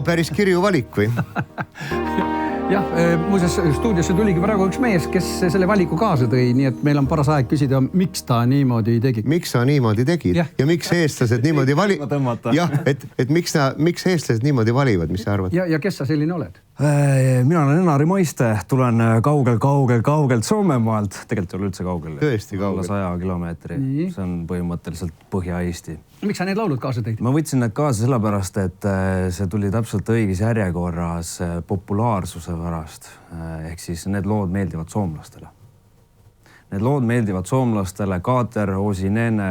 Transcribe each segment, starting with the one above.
päris kirju valik või? Jah, muuseas stuudiosse tuligi praegu üks mees, kes selle valiku kaasa tõi, nii et meil on paras aeg küsida, miks ta niimoodi tegi. Miks sa niimoodi tegid? Ja miks eestlased niimoodi valivad? Jah, et miks eestlased niimoodi valivad, mis sa arvad? Ja kes sa selline oled? Mina olen Enari Maiste, tulen kaugelt Soomemaalt. Tegelikult ei ole üldse kaugel. Tõesti kaugel. 100 kilomeetri. See on põhimõtteliselt Põhja-Eesti. Miks sa need laulud kaasa tõid? Ma võtsin need kaasa sellepärast, et see tuli täpselt õiges järjekorras populaarsuse pärast. Ehk siis need lood meeldivad soomlastele. Need lood meeldivad soomlastele, Kaater, Osinene,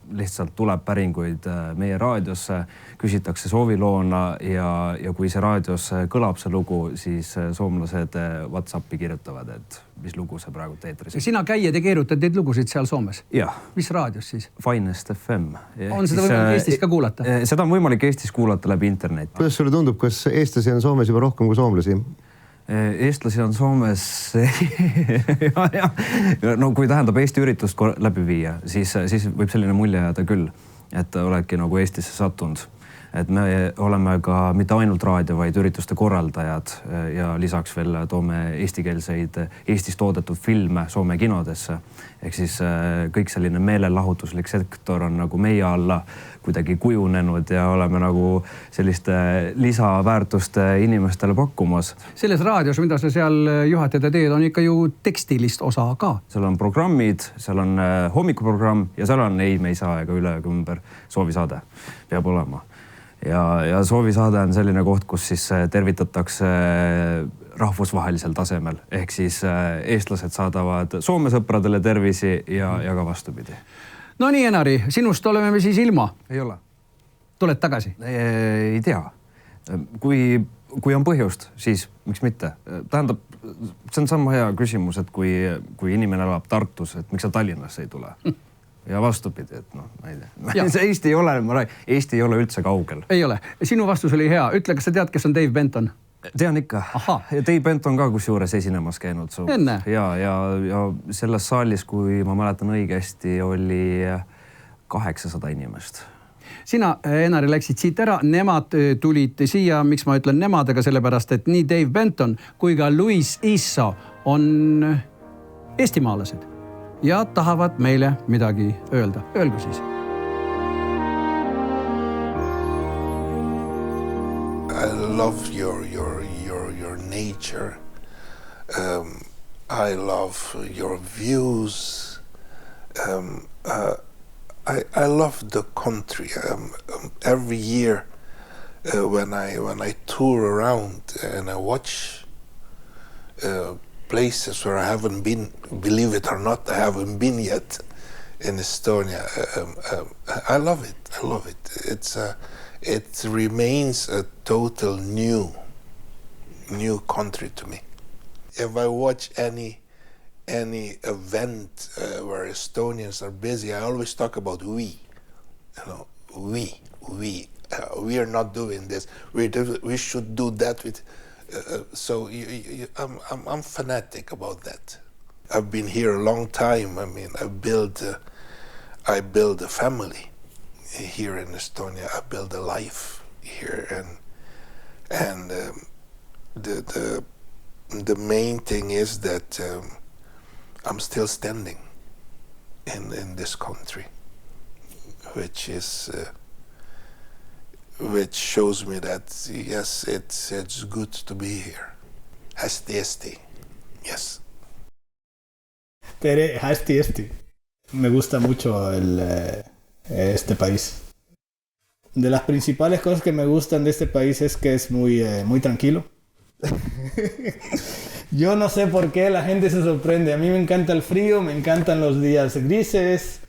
lihtsalt tuleb päringuid meie raadiosse, küsitakse sooviloona ja kui see raadios kõlab see lugu, siis soomlased WhatsAppi kirjutavad, et mis lugu see praegu teetris. Sina käied ja keerutad neid lugusid seal Soomes? Jah. Mis raadios siis? Finest FM. On seda võimalik Eestis ka kuulata? Seda on võimalik Eestis kuulata läbi internet. Kuidas sulle tundub, kas eestlasi on Soomes juba rohkem kui soomlasi? Eestlasi on Soomes no kui tähendab Eesti üritust läbi viia, siis võib selline mulje jääda küll, et oledki nagu Eestisse sattunud. Et me oleme ka mitte ainult raadio, vaid ürituste korraldajad ja lisaks veel toome eestikeelseid Eestis toodetud filme Soome kinodesse. Ehk siis kõik selline meelelahutuslik sektor on nagu meie alla kuidagi kujunenud ja oleme nagu selliste lisaväärtuste inimestele pakkumas. Selles raadios, mida sa seal juhatad ja teed, on ikka ju tekstilist osa ka. Seal on programmid, seal on hommikuprogramm ja seal on ei, me ei saa ega üle ega ümber soovisaade peab olema. Ja soovisaade on selline koht, kus siis tervitatakse rahvusvahelisel tasemel. Ehk siis eestlased saadavad Soome sõpradele tervisi ja ka vastupidi. No nii, Enari, sinust oleme me siis ilma. Ei ole. Tuled tagasi? Ei tea. Kui on põhjust, siis miks mitte? Tähendab, see on sama hea küsimus, et kui inimene elab Tartus, et miks sa Tallinnasse ei tule? Ja vastupidi, et ma ei tea. Eesti ei ole üldse kaugel. Ei ole. Sinu vastus oli hea. Ütle, kas sa tead, kes on Dave Benton? Tean ikka. Ja Dave Benton ka kusjuures esinemas käinud. Enne? Ja selles saalis, kui ma mäletan õigesti, oli 800 inimest. Sina, Enari, läksid siit ära. Nemad tulid siia, miks ma ütlen nemadega, sellepärast, et nii Dave Benton kui ka Luis Isso on eestimaalased. Ja tahavad meile midagi öelda. Öelgu siis. I love your nature. I love your views. I love the country. Every year when I tour around and I watch places where I haven't been, believe it or not, I haven't been yet in Estonia. I love it. It remains a total new country to me. If I watch any event where Estonians are busy, I always talk about we. We are not doing this. We should do that with. So I'm fanatic about that. I've been here a long time. I mean, I build a family here in Estonia. I build a life here, and the main thing is that I'm still standing in this country, which shows me that yes, it's good to be here. Hästi, yes. Tere, hästi. Me gusta mucho este país. De las principales cosas que me gustan de este país es que es muy tranquilo. Yo no sé por qué la gente se sorprende. A mí me encanta el frío, me encantan los días grises.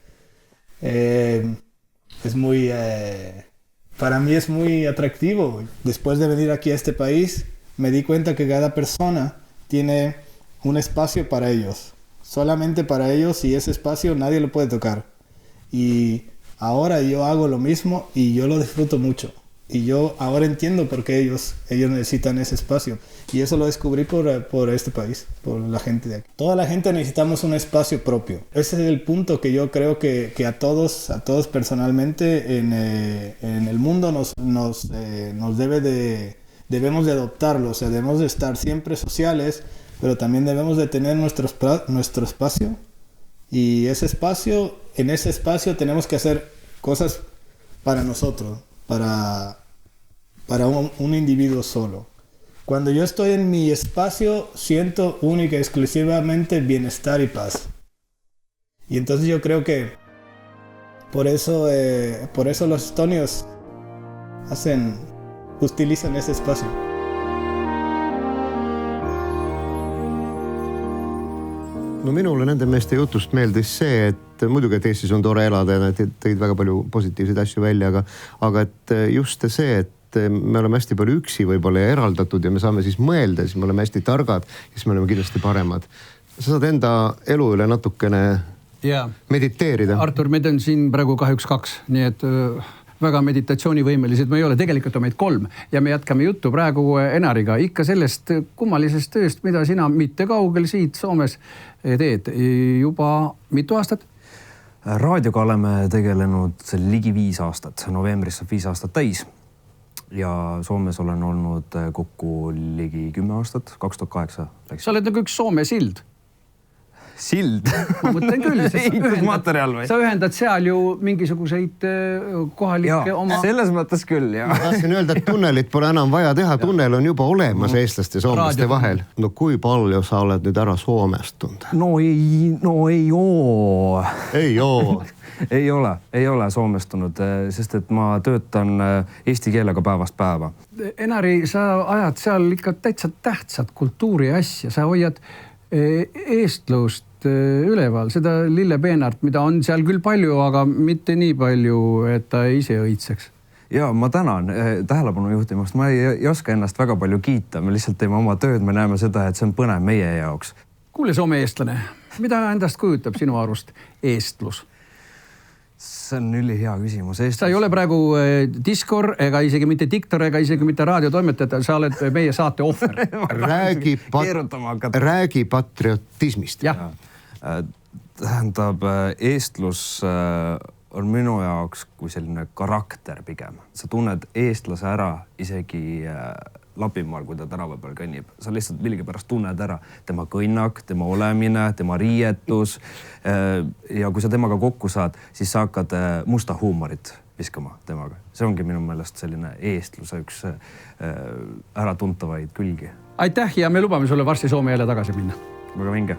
Es muy... Para mí es muy atractivo. Después de venir aquí a este país, me di cuenta que cada persona tiene un espacio para ellos. Solamente para ellos, y ese espacio nadie lo puede tocar. Y ahora yo hago lo mismo y yo lo disfruto mucho. Y yo ahora entiendo por qué ellos necesitan ese espacio. Y eso lo descubrí por este país, por la gente de aquí. Toda la gente necesitamos un espacio propio. Ese es el punto que yo creo que a todos personalmente en el mundo debemos de adoptarlo. O sea, debemos de estar siempre sociales, pero también debemos de tener nuestro espacio. Y en ese espacio tenemos que hacer cosas para nosotros, para un individuo solo. Cuando yo estoy en mi espacio, siento única y exclusivamente bienestar y paz. Y entonces yo creo que por eso los estonios utilizan ese espacio. No minule nende meeste jutust meeldis see, et muidugi, et Eestis on tore elada ja nad tõid väga palju positiivseid asju välja, aga et just see, et me oleme hästi palju üksi võib-olla ja eraldatud ja me saame siis mõelda, siis me oleme hästi targad ja siis me oleme kindlasti paremad. Sa saad enda elu üle natukene mediteerida. Artur, meid on siin praegu kahjuks 2, nii et väga meditatsioonivõimelised me ei ole, tegelikult on meid 3 ja me jätkame juttu praegu Enariga ikka sellest kummalisest tööst, mida sina mitte kaugel siit Soomes teed juba mitu aastat? Raadioga oleme tegelenud ligi 5 aastat, novembris saab 5 aastat täis ja Soomes olen olnud kokku ligi 10 aastat, 2008 läks. Sa oled nagu üks Soome sild. Sild? Ma mõtlen küll, sa ühendad seal ju mingisuguseid kohalikke oma... Selles mõttes küll, jah. Ma tahtsin öelda, et tunnelit pole enam vaja teha. Tunnel on juba olemas eestlaste ja soomlaste vahel. No kui palju sa oled nüüd ära Soomestunud? No ei oo. Ei ole? Ei ole soomestunud, sest et ma töötan eesti keelega päevast päeva. Enari, sa ajad seal ikka täitsa tähtsat kultuuri asja. Sa hoiad eestlust üleval, seda Lille Peenart, mida on seal küll palju, aga mitte nii palju, et ta ise õitseks. Ja ma tänan tähelepanu juhtimast. Ma ei oska ennast väga palju kiita. Me lihtsalt teeme oma tööd, me näeme seda, et see on põnev meie jaoks. Kuule, Soome eestlane, mida endast kujutab sinu arust eestlus? See on ülihea küsimus. Sa ei ole praegu Diskor ega isegi mitte diktor ega isegi mitte raadiotoimetaja. Sa oled meie saate ohver. Räägi patriotismist. Tähendab, eestlus on minu jaoks kui selline karakter pigem. Sa tunned eestlase ära isegi Lapimaal, kui ta tänava peal kõnnib. Sa lihtsalt millegipärast tunned ära tema kõnnak, tema olemine, tema riietus. Ja kui sa temaga kokku saad, siis sa hakkad musta huumorit viskama temaga. See ongi minu meelest selline eestluse üks äratuntavaid külgi. Aitäh ja me lubame sulle varsti Soome jälle tagasi minna. Väga vinge.